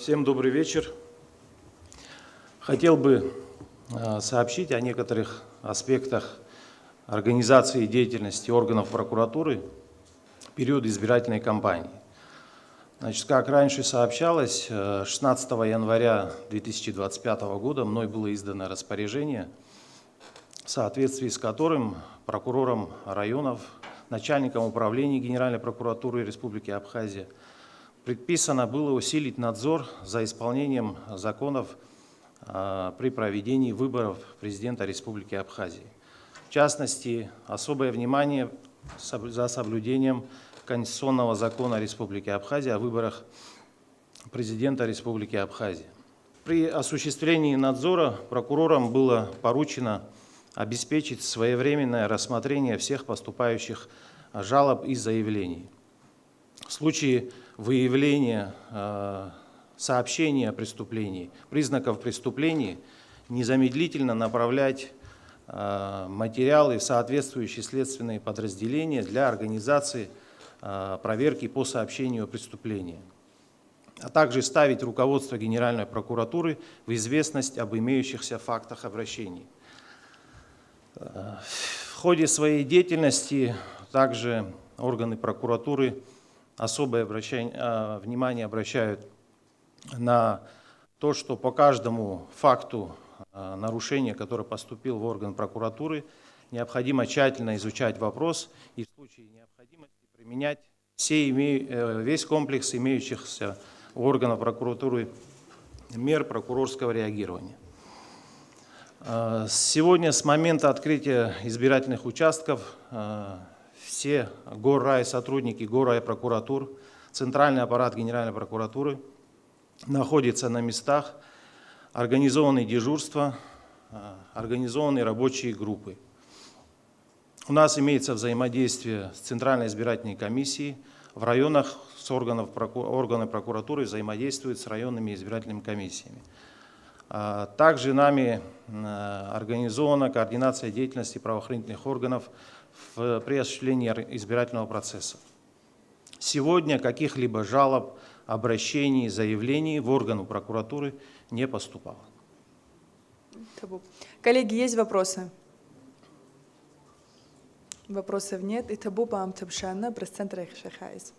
Всем добрый вечер. Хотел бы сообщить о некоторых аспектах организации деятельности органов прокуратуры в период избирательной кампании. Значит, как раньше сообщалось, 16 января 2025 года мной было издано распоряжение, в соответствии с которым прокурором районов, начальником управления Генеральной прокуратуры Республики Абхазия предписано было усилить надзор за исполнением законов при проведении выборов президента Республики Абхазия. В частности, особое внимание за соблюдением Конституционного закона Республики Абхазия о выборах президента Республики Абхазия. При осуществлении надзора прокурорам было поручено обеспечить своевременное рассмотрение всех поступающих жалоб и заявлений. В случае выявления сообщения о преступлении, признаков преступления, незамедлительно направлять материалы в соответствующие следственные подразделения для организации проверки по сообщению о преступлении, а также ставить руководство Генеральной прокуратуры в известность об имеющихся фактах обращений. В ходе своей деятельности также органы прокуратуры особое внимание обращают на то, что по каждому факту нарушения, который поступил в орган прокуратуры, необходимо тщательно изучать вопрос и в случае необходимости применять весь комплекс имеющихся у органов прокуратуры мер прокурорского реагирования. Сегодня, с момента открытия избирательных участков, все горрай сотрудники горрай прокуратур, центральный аппарат Генеральной прокуратуры находятся на местах, организованы дежурства, организованы рабочие группы. У нас имеется взаимодействие с Центральной избирательной комиссией. В районах органы прокуратуры взаимодействуют с районными избирательными комиссиями. Также нами организована координация деятельности правоохранительных органов при осуществлении избирательного процесса. Сегодня каких-либо жалоб, обращений, заявлений в органы прокуратуры не поступало. Коллеги, есть вопросы? Вопросов нет. И табу по Амтабшана, пресс-центр Эхшахайз.